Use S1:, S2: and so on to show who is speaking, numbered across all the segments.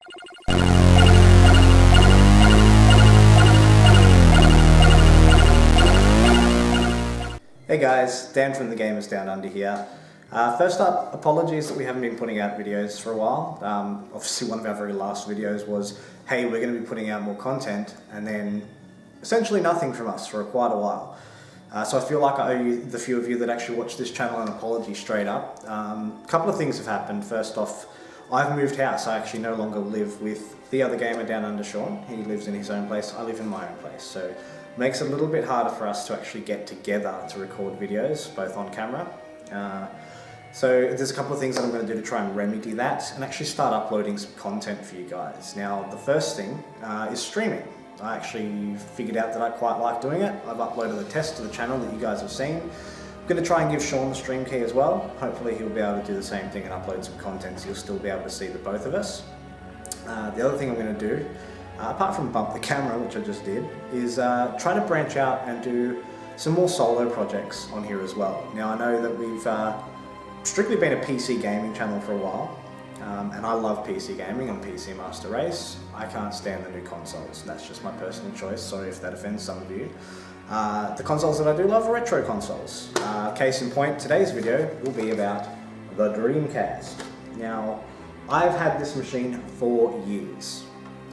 S1: Hey guys, Dan from the Gamers Downunder here. First up, apologies that we haven't been putting out videos for a while. Obviously one of our very last videos was, hey, we're going to be putting out more content, and then essentially nothing from us for quite a while. So I feel like I owe you, the few of you that actually watch this channel, an apology straight up. A couple of things have happened. First off, I've moved house. I actually no longer live with the other gamer down under, Sean. He lives in his own place, I live in my own place. So it makes it a little bit harder for us to actually get together to record videos, both on camera. So there's a couple of things that I'm going to do to try and remedy that and actually start uploading some content for you guys. Now, the first thing is streaming. I actually figured out that I quite like doing it. I've uploaded the test to the channel that you guys have seen. I'm going to try and give Sean the stream key as well. Hopefully he'll be able to do the same thing and upload some content, so you'll still be able to see the both of us. The other thing I'm going to do, apart from bump the camera, which I just did, is try to branch out and do some more solo projects on here as well. Now, I know that we've strictly been a PC gaming channel for a while, and I love PC gaming. I'm PC Master Race. I can't stand the new consoles. That's just my personal choice. Sorry if that offends some of you. The consoles that I do love are retro consoles. Case in point, today's video will be about the Dreamcast. Now, I've had this machine for years,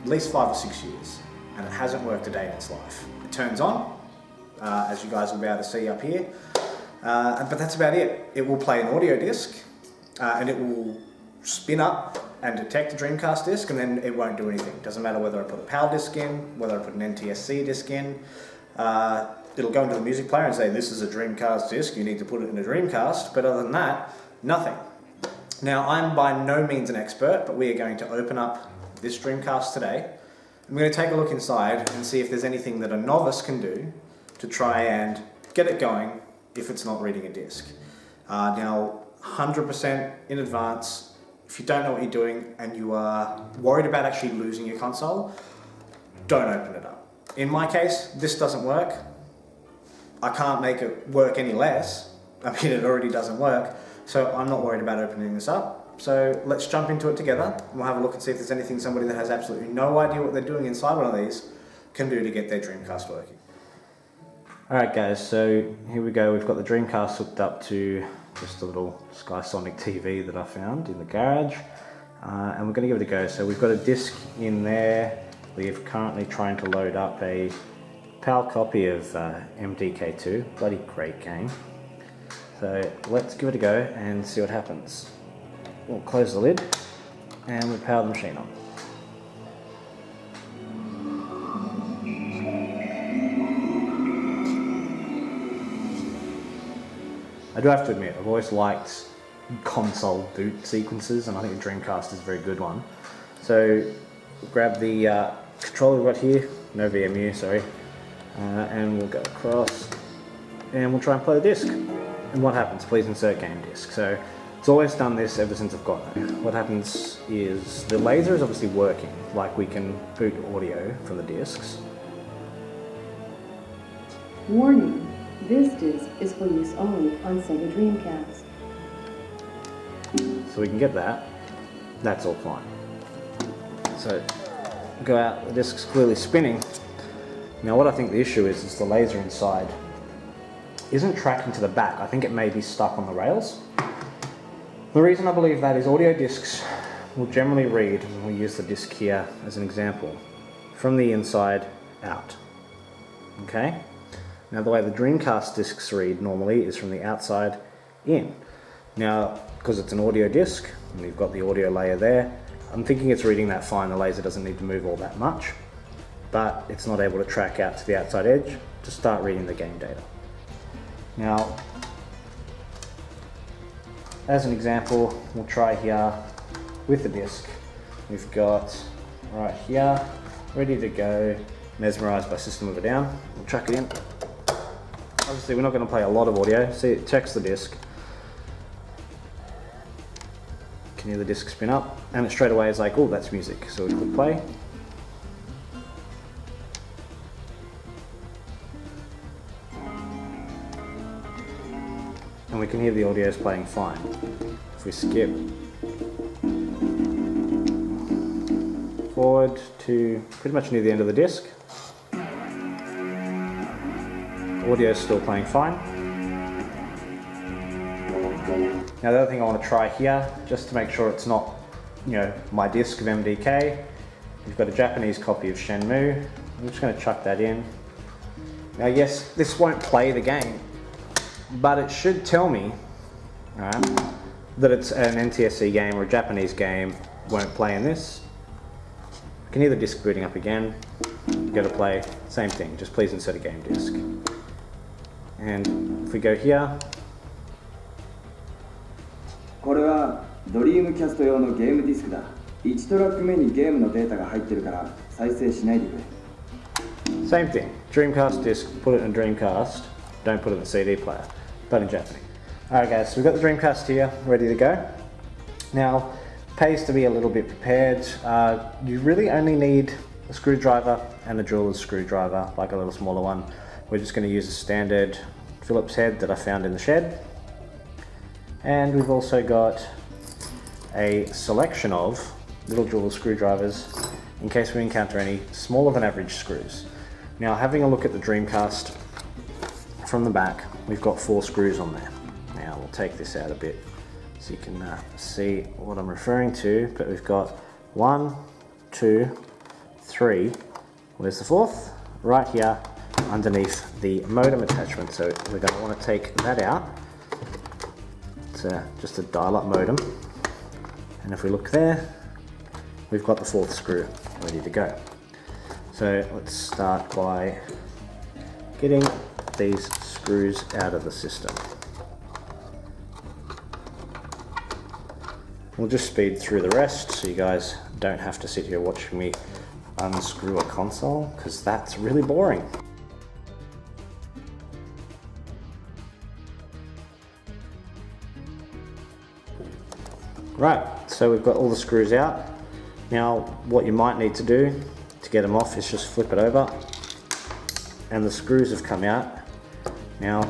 S1: at least 5 or 6 years, and it hasn't worked a day in its life. It turns on, as you guys will be able to see up here, but that's about it. It will play an audio disc, and it will spin up and detect a Dreamcast disc, and then it won't do anything. Doesn't matter whether I put a PAL disc in, whether I put an NTSC disc in. It'll go into the music player and say, this is a Dreamcast disc, you need to put it in a Dreamcast, but other than that, nothing. Now, I'm by no means an expert, but we are going to open up this Dreamcast today. I'm going to take a look inside and see if there's anything that a novice can do to try and get it going if it's not reading a disc. Now, 100% in advance, if you don't know what you're doing and you are worried about actually losing your console, don't open it up. In my case, this doesn't work. I can't make it work any less. I mean, it already doesn't work. So I'm not worried about opening this up. So let's jump into it together. We'll have a look and see if there's anything somebody that has absolutely no idea what they're doing inside one of these can do to get their Dreamcast working. Alright guys, so here we go. We've got the Dreamcast hooked up to just a little Skysonic TV that I found in the garage. And we're going to give it a go. So we've got a disc in there. We're currently trying to load up a PAL copy of MDK2. Bloody great game. So let's give it a go and see what happens. We'll close the lid and we'll power the machine on. I do have to admit, I've always liked console boot sequences, and I think the Dreamcast is a very good one. So we'll grab the controller we've got here, no VMU, sorry, and we'll go across and we'll try and play the disc. And what happens? Please insert game disc. So it's always done this ever since I've got it. What happens is the laser is obviously working, like we can boot audio from the discs.
S2: Warning, this disc is for use only on Sega Dreamcast.
S1: So we can get that. That's all fine. So go out, the disc's clearly spinning. Now what I think the issue is the laser inside isn't tracking to the back. I think it may be stuck on the rails. The reason I believe that is audio discs will generally read, and we'll use the disc here as an example, from the inside out. Okay? Now the way the Dreamcast discs read normally is from the outside in. Now, because it's an audio disc, and we've got the audio layer there, I'm thinking it's reading that fine. The laser doesn't need to move all that much, but it's not able to track out to the outside edge to start reading the game data. Now, as an example, we'll try here with the disc. We've got right here, ready to go, mesmerized by System of a Down. We'll chuck it in. Obviously, we're not going to play a lot of audio. See, it checks the disc. You can hear the disc spin up, and it straight away is like, oh, that's music. So we click play. And we can hear the audio is playing fine. If we skip, forward to pretty much near the end of the disc. Audio is still playing fine. Now the other thing I want to try here, just to make sure it's not, my disc of MDK, we've got a Japanese copy of Shenmue. I'm just going to chuck that in. Now yes, this won't play the game, but it should tell me, that it's an NTSC game or a Japanese game. Won't play in this. I can hear the disc booting up again. Go to play, same thing, just please insert a game disc. And if we go here,
S3: これはドリームキャスト用のゲームディスクだ。1トラック目にゲームのデータが入ってるから再生しないでくれ。
S1: Same thing. Dreamcast disc, put it in Dreamcast. Don't put it in the CD player, but in Japanese. Alright guys, so we've got the Dreamcast here, ready to go. Now, pays to be a little bit prepared. You really only need a screwdriver and a jeweler's screwdriver, like a little smaller one. We're just going to use a standard Phillips head that I found in the shed. And we've also got a selection of little jeweler's screwdrivers in case we encounter any smaller than average screws. Now, having a look at the Dreamcast from the back, we've got 4 screws on there. Now we'll take this out a bit so you can see what I'm referring to, but we've got 1, 2, 3, where's the 4th? Right here underneath the modem attachment, so we're going to want to take that out. It's just a dial-up modem, and if we look there, we've got the 4th screw ready to go. So let's start by getting these screws out of the system. We'll just speed through the rest so you guys don't have to sit here watching me unscrew a console, because that's really boring. Right, so we've got all the screws out. Now what you might need to do to get them off is just flip it over, and the screws have come out. Now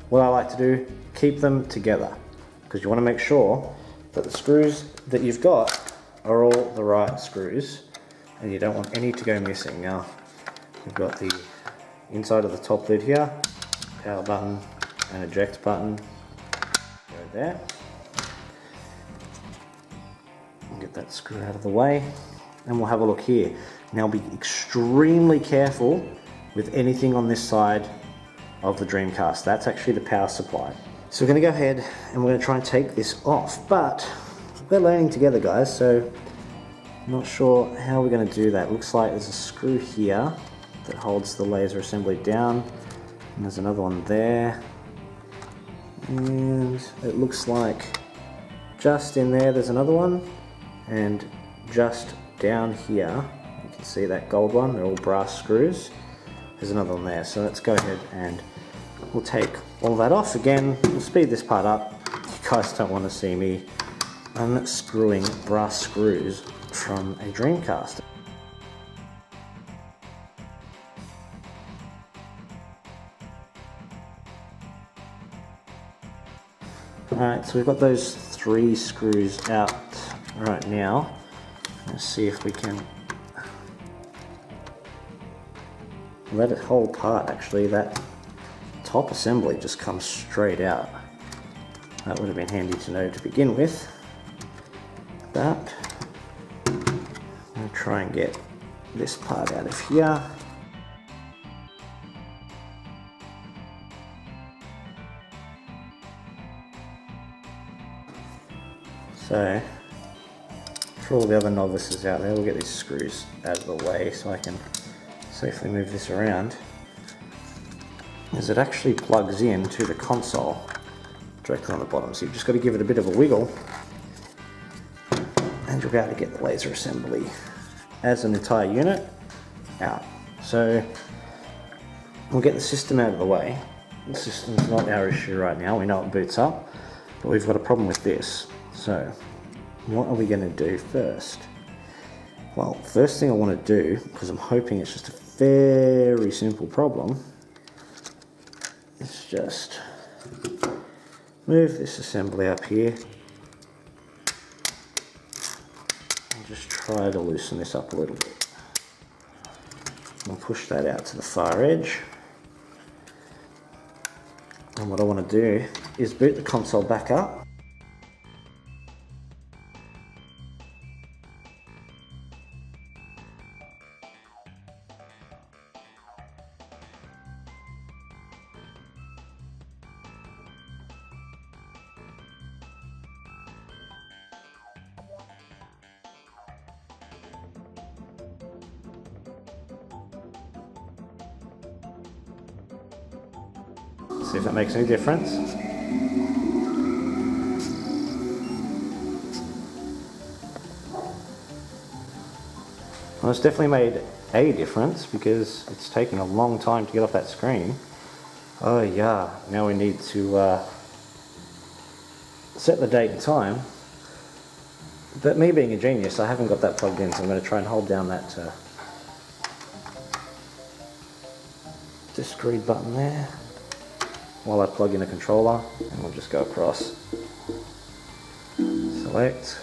S1: what I like to do, keep them together, because you want to make sure that the screws that you've got are all the right screws, and you don't want any to go missing. Now we've got the inside of the top lid here, power button and eject button, go there. Get that screw out of the way, and we'll have a look here. Now be extremely careful with anything on this side of the Dreamcast. That's actually the power supply. So we're going to go ahead and we're going to try and take this off, but we're learning together, guys, so I'm not sure how we're going to do that. Looks like there's a screw here that holds the laser assembly down, and there's another one there, and it looks like just in there's another one. And just down here, you can see that gold one, they're all brass screws. There's another one there, so let's go ahead and we'll take all that off. Again, we'll speed this part up. You guys don't want to see me unscrewing brass screws from a Dreamcast. Alright, so we've got those 3 screws out right now. Let's see if we can let it hold part. Actually, that top assembly just comes straight out. That would have been handy to know to begin with. But I'll try and get this part out of here. So, for all the other novices out there, we'll get these screws out of the way so I can safely move this around. As it actually plugs in to the console directly on the bottom, so you've just got to give it a bit of a wiggle, and you'll be able to get the laser assembly as an entire unit out. So we'll get the system out of the way. The system's not our issue right now, we know it boots up, but we've got a problem with this. So what are we going to do first? Well, first thing I want to do, because I'm hoping it's just a very simple problem, is just move this assembly up here, I'll just try to loosen this up a little bit. I'll push that out to the far edge. And what I want to do is boot the console back up. See if that makes any difference. Well, it's definitely made a difference because it's taking a long time to get off that screen. Oh yeah, now we need to set the date and time. But me being a genius, I haven't got that plugged in, so I'm going to try and hold down that disc read button there while I plug in a controller, and we'll just go across. Select.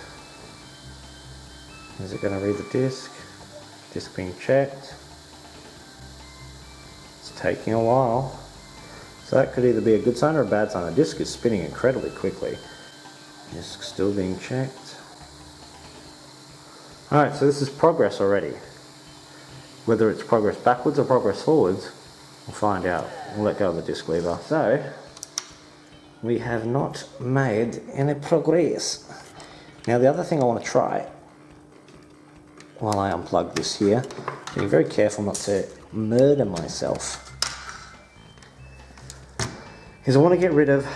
S1: Is it going to read the disc? Disc being checked. It's taking a while. So that could either be a good sign or a bad sign. The disc is spinning incredibly quickly. Disc still being checked. Alright, so this is progress already. Whether it's progress backwards or progress forwards, we'll find out. We'll let go of the disc lever. So, we have not made any progress. Now the other thing I want to try, while I unplug this here, being very careful not to murder myself, is I want to get rid of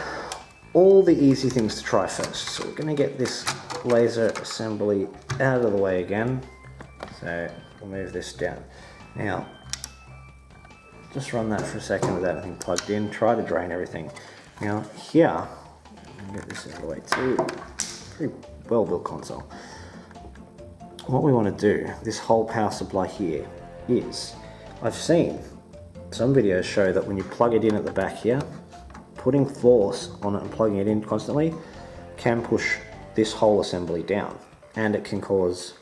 S1: all the easy things to try first. So we're going to get this laser assembly out of the way again. So we'll move this down. Now, just run that for a second with everything plugged in. Try to drain everything. Now here, I'll get this out of the way too. Pretty well built console. What we want to do, this whole power supply here, is, I've seen some videos show that when you plug it in at the back here, putting force on it and plugging it in constantly can push this whole assembly down, and it can cause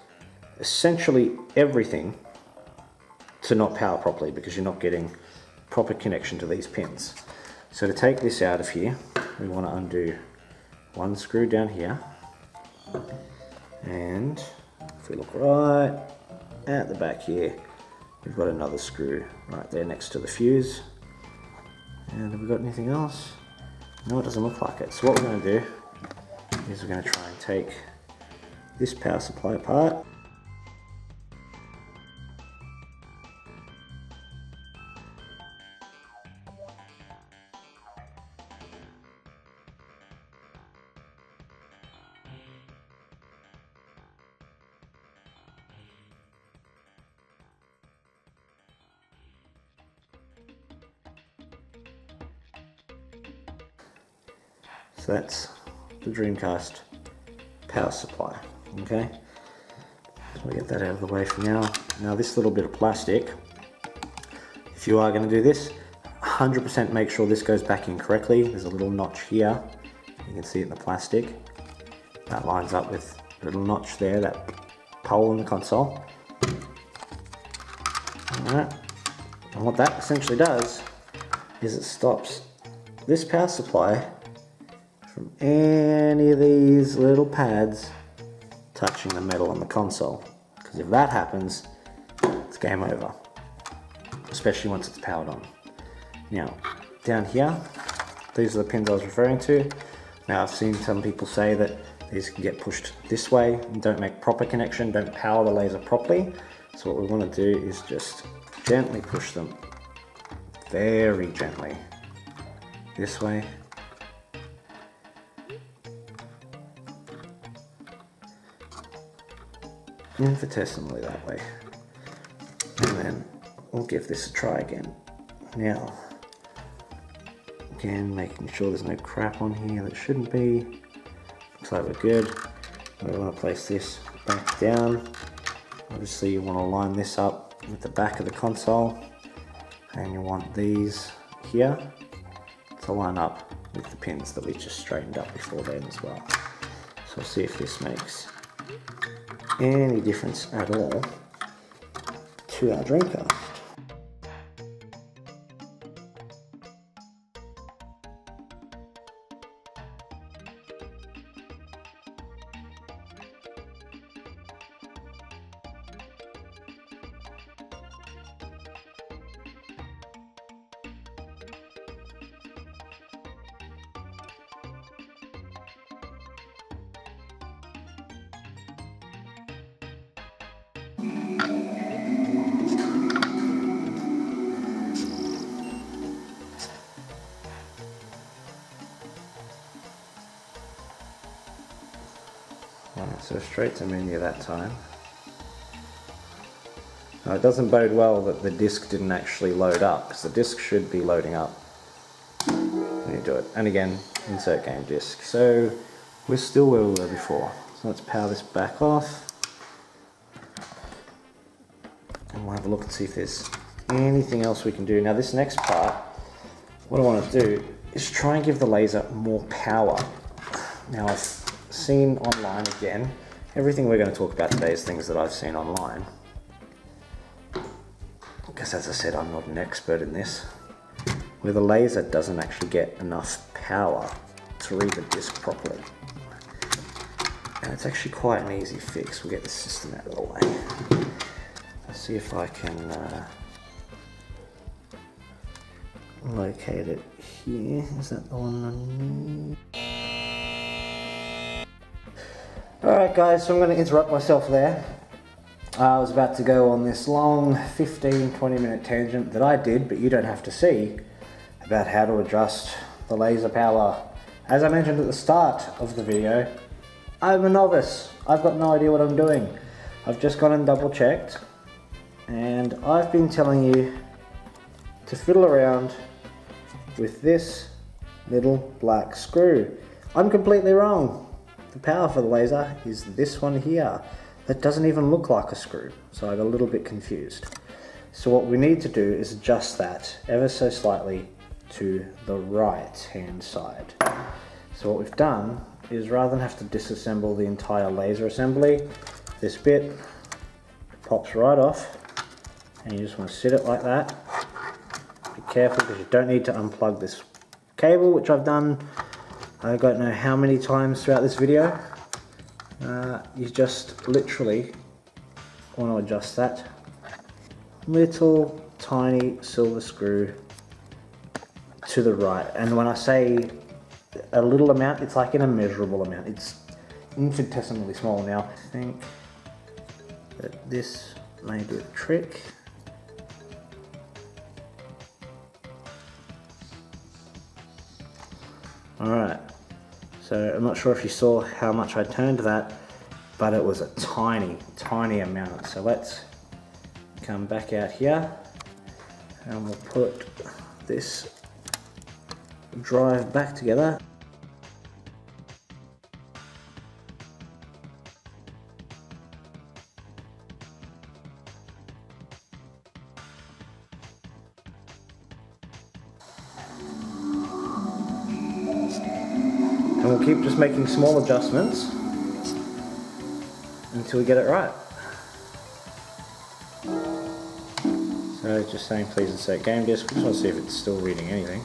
S1: essentially everything to not power properly because you're not getting proper connection to these pins. So to take this out of here, we want to undo one screw down here, and if we look right at the back here, we've got another screw right there next to the fuse. And have we got anything else? No, it doesn't look like it. So what we're going to do is we're going to try and take this power supply apart. So that's the Dreamcast power supply, okay? So we'll get that out of the way for now. Now this little bit of plastic, if you are going to do this, 100% make sure this goes back in correctly. There's a little notch here, you can see it in the plastic. That lines up with the little notch there, that pole in the console. Alright, and what that essentially does is it stops this power supply from any of these little pads touching the metal on the console, because if that happens, it's game over, especially once it's powered on. Now down here, these are the pins I was referring to. Now I've seen some people say that these can get pushed this way and don't make proper connection, don't power the laser properly. So what we want to do is just gently push them, very gently, this way. Infinitesimally that way, and then we'll give this a try again. Now, again, making sure there's no crap on here that shouldn't be. Looks like we're good. We want to place this back down. Obviously you want to line this up with the back of the console, and you want these here to line up with the pins that we just straightened up before then as well. So we'll see if this makes any difference at all to our Dreamcast. Alright, so straight to menu that time. Now it doesn't bode well that the disc didn't actually load up, because the disc should be loading up when you do it. And again, insert game disc. So we're still where we were before. So let's power this back off. And we'll have a look and see if there's anything else we can do. Now this next part, what I want to do is try and give the laser more power. Now I've seen online again, everything we're going to talk about today is things that I've seen online. Because as I said, I'm not an expert in this. Where the laser doesn't actually get enough power to read the disc properly. And it's actually quite an easy fix. We'll get the system out of the way. Let's see if I can locate it here. Is that the one I need? Alright guys, so I'm going to interrupt myself there. I was about to go on this long 15-20 minute tangent that I did, but you don't have to see, about how to adjust the laser power. As I mentioned at the start of the video, I'm a novice. I've got no idea what I'm doing. I've just gone and double checked, and I've been telling you to fiddle around with this little black screw. I'm completely wrong. The power for the laser is this one here. That doesn't even look like a screw, so I got a little bit confused. So what we need to do is adjust that ever so slightly to the right hand side. So what we've done is, rather than have to disassemble the entire laser assembly, this bit pops right off, and you just want to sit it like that. Be careful, because you don't need to unplug this cable, which I've done I don't know how many times throughout this video. You just literally want to adjust that little tiny silver screw to the right. And when I say a little amount, it's like an immeasurable amount. It's infinitesimally small. Now I think that this may do the trick. Alright, so I'm not sure if you saw how much I turned that, but it was a tiny, tiny amount. So let's come back out here and we'll put this drive back together. And we'll keep just making small adjustments until we get it right. So just saying please insert game disc. We just want to see if it's still reading anything.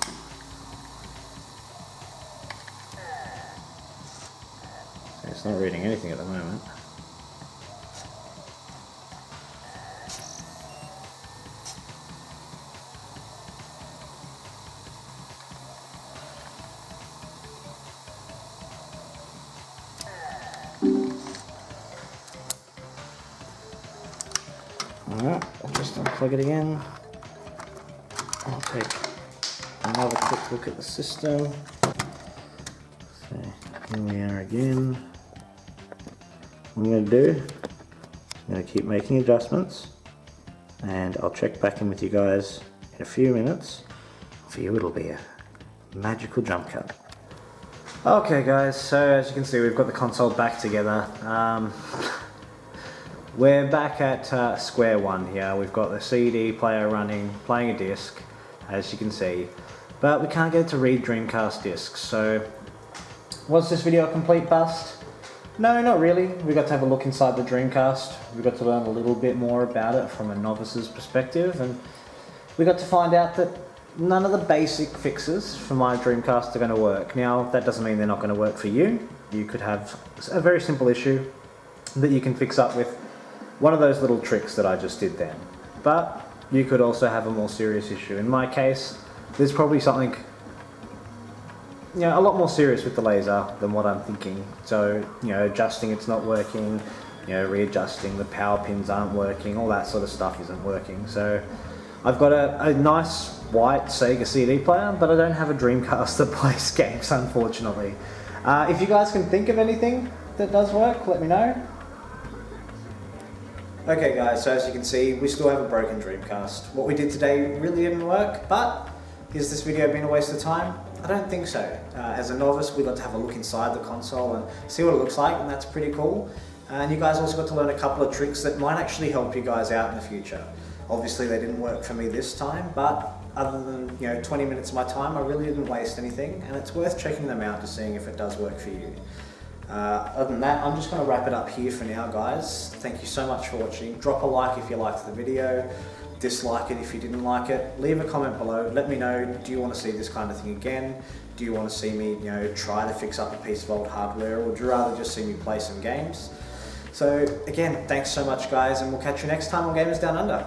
S1: It's not reading anything at the moment. Alright, I'll just unplug it again. I'll take another quick look at the system. So here we are again. What I'm going to do, I'm going to keep making adjustments, and I'll check back in with you guys in a few minutes. For you it'll be a magical jump cut. Okay guys, so as you can see we've got the console back together. We're back at square one here. We've got the CD player running, playing a disc, as you can see, but we can't get it to read Dreamcast discs. So was this video a complete bust? No, not really. We got to have a look inside the Dreamcast. We got to learn a little bit more about it from a novice's perspective, and we got to find out that none of the basic fixes for my Dreamcast are going to work. Now, that doesn't mean they're not going to work for you. You could have a very simple issue that you can fix up with one of those little tricks that I just did then. But you could also have a more serious issue. In my case, there's probably something a lot more serious with the laser than what I'm thinking. So, adjusting it's not working, readjusting, the power pins aren't working, all that sort of stuff isn't working. So I've got a nice white Sega CD player, but I don't have a Dreamcast that plays games, unfortunately. If you guys can think of anything that does work, let me know. Okay guys, so as you can see, we still have a broken Dreamcast. What we did today really didn't work, but is this video been a waste of time? I don't think so. As a novice, we got to have a look inside the console and see what it looks like, and that's pretty cool. And you guys also got to learn a couple of tricks that might actually help you guys out in the future. Obviously they didn't work for me this time, but other than 20 minutes of my time, I really didn't waste anything, and it's worth checking them out to seeing if it does work for you. Other than that, I'm just going to wrap it up here for now, guys. Thank you so much for watching. Drop a like if you liked the video, dislike it if you didn't like it. Leave a comment below. Let me know, do you want to see this kind of thing again? Do you want to see me, try to fix up a piece of old hardware, or would you rather just see me play some games? So again, thanks so much, guys, and we'll catch you next time on Gamers Down Under.